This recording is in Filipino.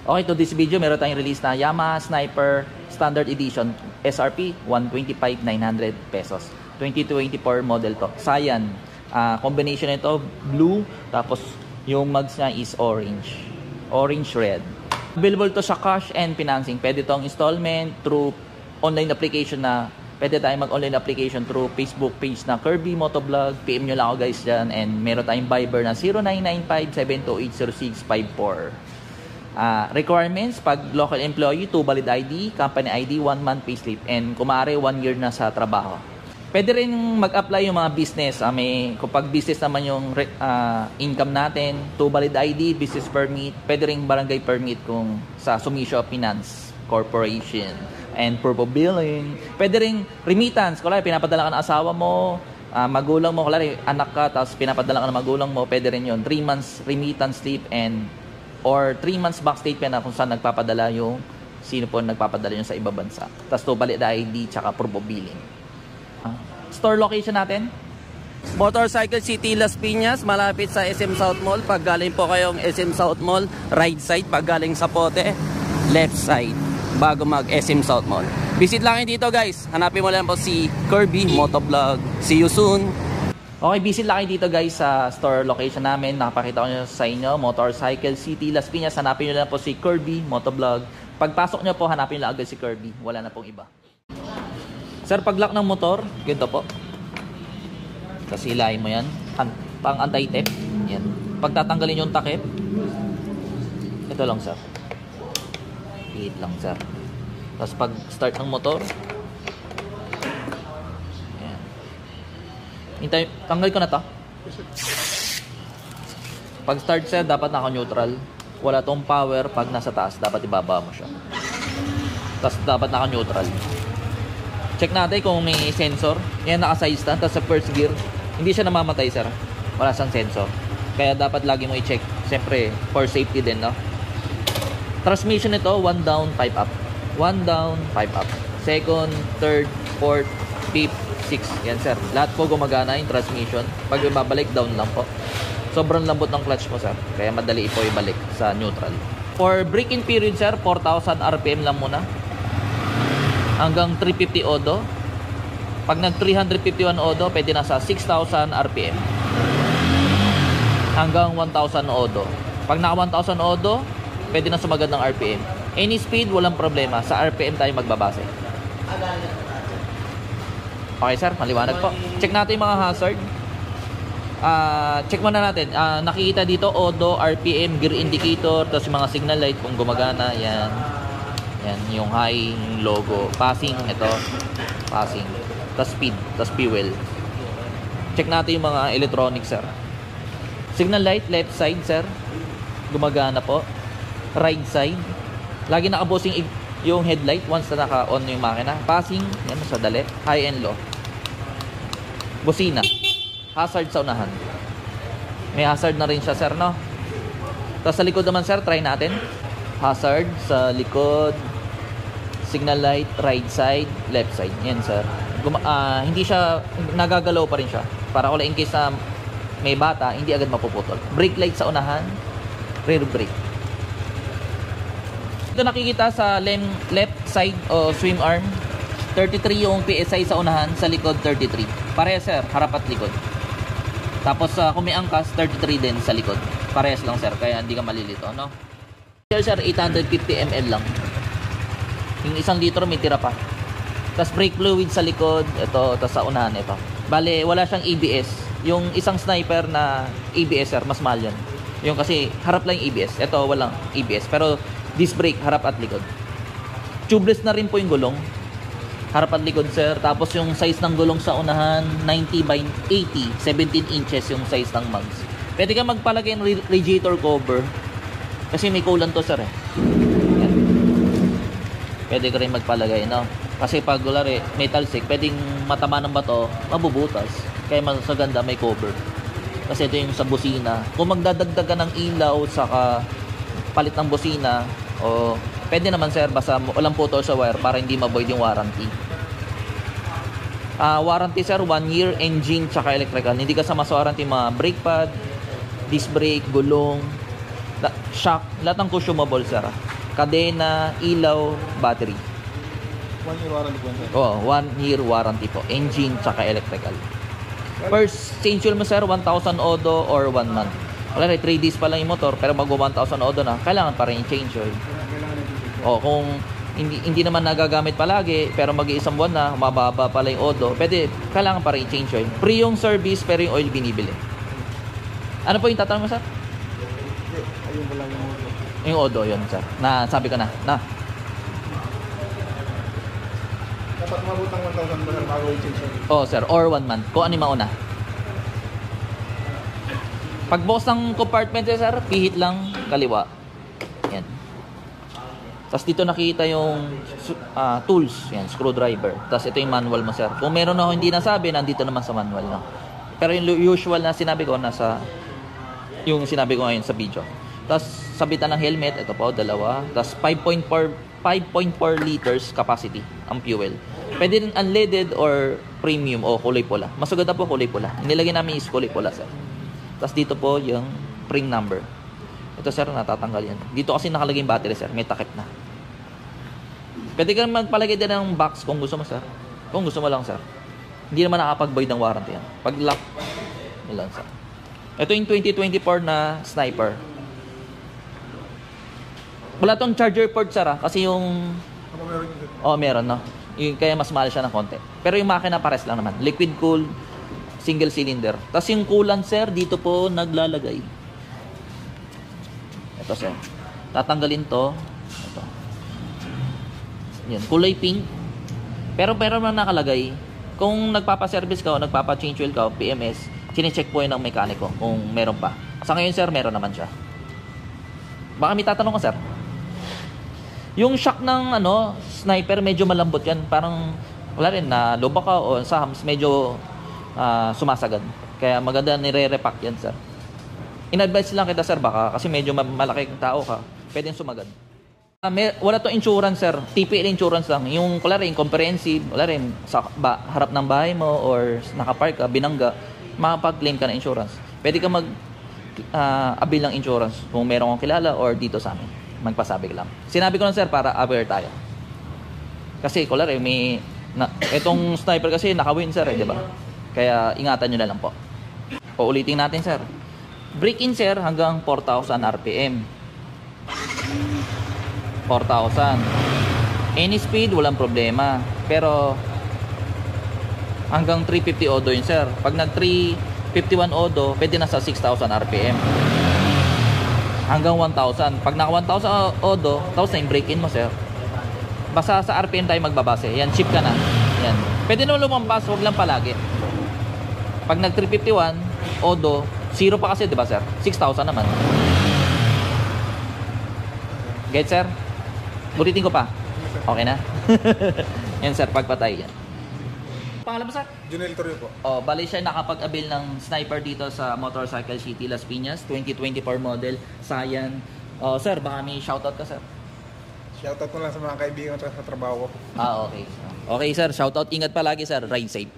Okay, to this video, meron tayong release na Yamaha Sniper Standard Edition SRP 125,900 pesos. 2024 model to. Cyan. Combination nito blue, tapos yung mugs niya is orange. Orange red. Available to sa cash and financing. Pwede tong installment through online application na pwede tayong mag-online application through Facebook page na Kirby Motovlog. PM nyo lang ako guys dyan. And meron tayong Viber na 0995-728-0654. Requirements, pag local employee, 2 valid ID, company ID, 1 month payslip, and kumare 1 year na sa trabaho. Pwede rin mag-apply yung mga business. Kapag business naman yung income natin, 2 valid ID, business permit, pwede rin barangay permit kung sa Sumisho Finance Corporation, and proof of billing. Pwede rin remittance, kung pinapadala ka ng asawa mo, magulang mo, kung anak ka, tapos pinapadala ka ng magulang mo, pwede rin yun. 3 months remittance slip or 3 months bank statement na kung saan nagpapadala yung sino po nagpapadala yung sa iba bansa. Tapos to valid ID tsaka proof of billing. Store location natin? Motorcycle City Las Piñas, malapit sa SM South Mall. Pag galing po kayong SM South Mall, right side. Pag galing sa Pote, left side. Bago mag SM South Mall. Visit lang dito guys. Hanapin mo lang po si Kirby Motovlog. See you soon. Okay, visit lang kayo dito guys sa store location namin. Nakapakita ko nyo sa inyo, Motorcycle City Las Piñas. Hanapin nyo lang po si Kirby Motovlog. Pagpasok nyo po, hanapin nyo lang agad si Kirby. Wala na pong iba. Sir, pag-lock ng motor, ganito po. Tapos hilahin mo yan. Pang anti-tip. Yan. Pagtatanggalin yung takip, ito lang sir. Hit lang sir. Tapos pag-start ng motor, tanggal ko na to. Pag start sir, dapat naka-neutral. Wala tong power. Pag nasa taas, dapat ibaba mo siya. Tapos dapat naka-neutral. Check natin kung may sensor. Yan, naka-side stand. Tapos sa first gear, hindi siya namamatay sir. Wala siyang sensor. Kaya dapat lagi mo i-check. Siyempre, for safety din, no? Transmission nito, 1 down, 5 up. 1 down, 5 up. Second, third, fourth, fifth, 6. Yan sir. Lahat po gumagana yung transmission. Pag ibabalik, down lang po. Sobrang lambot ng clutch mo sir. Kaya madali po ibalik sa neutral. For braking period sir, 4,000 RPM lang muna. Hanggang 350 odo. Pag nag 351 odo, pwede na sa 6,000 RPM. Hanggang 1,000 odo. Pag naka 1,000 odo, pwede na sumagad ng RPM. Any speed, walang problema. Sa RPM tayo magbabase. Okay sir, maliwanag po. Check natin yung mga hazard. Check muna natin. Nakikita dito, odo, RPM, gear indicator, tapos yung mga signal light kung gumagana. Yan. Yan, yung high, yung logo. Passing, ito. Passing. Tapos speed, tapos fuel. Check natin yung mga electronics sir. Signal light, left side sir. Gumagana po. Right side. Lagi nakabossing yung headlight once na naka-on yung makina. Passing, yan, masadali. High and low. Busina. Hazard sa unahan. May hazard na rin siya sir, no? Tapos sa likod naman sir, try natin. Hazard sa likod. Signal light, right side, left side. Yan sir. Hindi siya, nagagalaw pa rin siya. Para kung in case na may bata, hindi agad mapuputol. Brake light sa unahan. Rear brake. Ito nakikita sa left side o swim arm. 33 yung PSI sa unahan, sa likod 33. Parehas sir, harap at likod. Tapos kung may angkas, 33 din sa likod. Parehas lang sir, kaya hindi ka malilito, no? Sir, 850 ml lang. Yung 1 litro may tira pa. Tapos brake fluid sa likod, ito, tapos sa unahan, ito. Bale, wala siyang ABS. Yung isang sniper na ABS sir, mas mahal yan. Yung kasi harap lang yung ABS. Ito, walang ABS. Pero disc brake, harap at likod. Tubeless na rin po yung gulong. Harap at likod sir. Tapos yung size ng gulong sa unahan, 90 by 80. 17 inches yung size ng mugs. Pwede ka magpalagay ng radiator cover. Kasi may coolant to sir eh. Yan. Pwede ka rin magpalagay, no? Kasi pag metal stick, pwedeng matama ng bato, mabubutas. Kaya mas ganda may cover. Kasi ito yung sa busina. Kung magdadagdag ka ng ilaw, saka palit ng busina, o pwede naman sir, basta walang putol sa wire para hindi ma-void yung warranty. Warranty sir, 1 year, engine, tsaka electrical. Hindi kasama sa warranty mga brake pad, disc brake, gulong, shock, lahat ng consumable sir. kadena, ilaw, battery. 1 year warranty po, sir. Oh, 1 year warranty po. Engine tsaka electrical. First change oil mo sir, 1,000 odo or 1 month. Wala rin, 3 days pa lang yung motor, pero mag 1,000 odo na, kailangan pa rin i-change oil. Kailangan natin ito. O kung hindi naman nagagamit palagi, pero mag-iisang buwan na, mababa pala yung odo, pwede, kailangan pa rin i-change oil. Free yung service, pero yung oil binibili. Ano po yung tatanong mo sir? Ayun pala yung motor. Yung odo, yun sir. Na, sabi ko na. Dapat mabutang 1,000 ba sir bago i-change oil? Oh sir, or 1 month. Kung ano yung mauna. Pagbukas ng compartment sir, pihit lang kaliwa. Yan. Tapos dito nakita yung tools, yan, screwdriver. Tapos ito yung manual mo sir. Kung meron ako hindi nasabi, nandito naman sa manual no. Pero yung usual na sinabi ko nasa yung sinabi ko ngayon sa video. Tapos sabitan ng helmet, ito po, dalawa. Tapos 5.4 liters capacity ang fuel. Pwede rin unleaded or premium o kulay pula. Mas maganda po kulay pula. Nilagay namin is kulay pula sir. Tapos dito po yung spring number. Ito sir, natatanggal yan. Dito kasi nakalagay yung battery sir, may takip na. Pwede ka magpalagay din ng box kung gusto mo sir. Kung gusto mo lang sir. Hindi naman nakapag-void ng warranty yan. Pag lock, yun lang sir. Ito yung 2024 na Sniper. Wala tong charger port sir kasi yung... Ako meron yun sir. Oh, meron no. Yung, kaya mas mahal siya ng konti. Pero yung makina pares lang naman. Liquid cool, single cylinder. Tapos yung coolant sir, dito po naglalagay. Ito sir. Tatanggalin to. Ito. Yan, kulay pink. Pero man nakalagay. Kung nagpapa-service ka o nagpapa-change oil ka o PMS, chine-check po yun ng mekaniko kung meron pa. Sa ngayon sir, meron naman siya. Baka may tatanong ko sir. Yung shock ng Sniper, medyo malambot yan. Parang, wala rin, na loba ka o sa hams, medyo sumasagad. Kaya maganda nire-repack yan sir. In-advise lang kita sir baka kasi medyo malaking tao ka, pwedeng sumagad. Wala to insurance sir, TPL insurance lang. Yung wala rin comprehensive, wala rin sa harap ng bahay mo or nakapark ka, binangga, makapag-claim ka ng insurance. Pwede ka avail ng insurance kung meron kang kilala or dito sa amin. Magpasabi ka lang. Sinabi ko lang sir para aware tayo. Kasi wala rin itong Sniper kasi naka-win sir di ba? Kaya ingatan nyo na lang po. Uulitin natin sir. Break-in sir hanggang 4,000 RPM. 4,000. Any speed, walang problema. Pero hanggang 350 odo yun sir. Pag nag 351 odo, pwede na sa 6,000 RPM. Hanggang 1,000. Pag naka 1,000 odo, tapos na yung break-in mo sir. Basta sa RPM tayo magbabase. Yan, chip ka na. Yan. Pwede na lumampas, huwag lang palagi. Pag nag 351 odo, 0 pa kasi, di ba sir? 6,000 naman. Get sir? Ulitin ko pa. Okay na? Yan sir, pagpatay yan. Pangalan mo sir? Junel Torrio po. Oh, bali siya nakapag-avail ng Sniper dito sa Motorcycle City Las Piñas, 2024 model, Scion. Oh, sir, baka may shoutout ka sir. Shoutout ko lang sa mga kaibigan ko sa trabaho ko. Okay. Okay sir, shoutout. Ingat palagi sir, ride safe.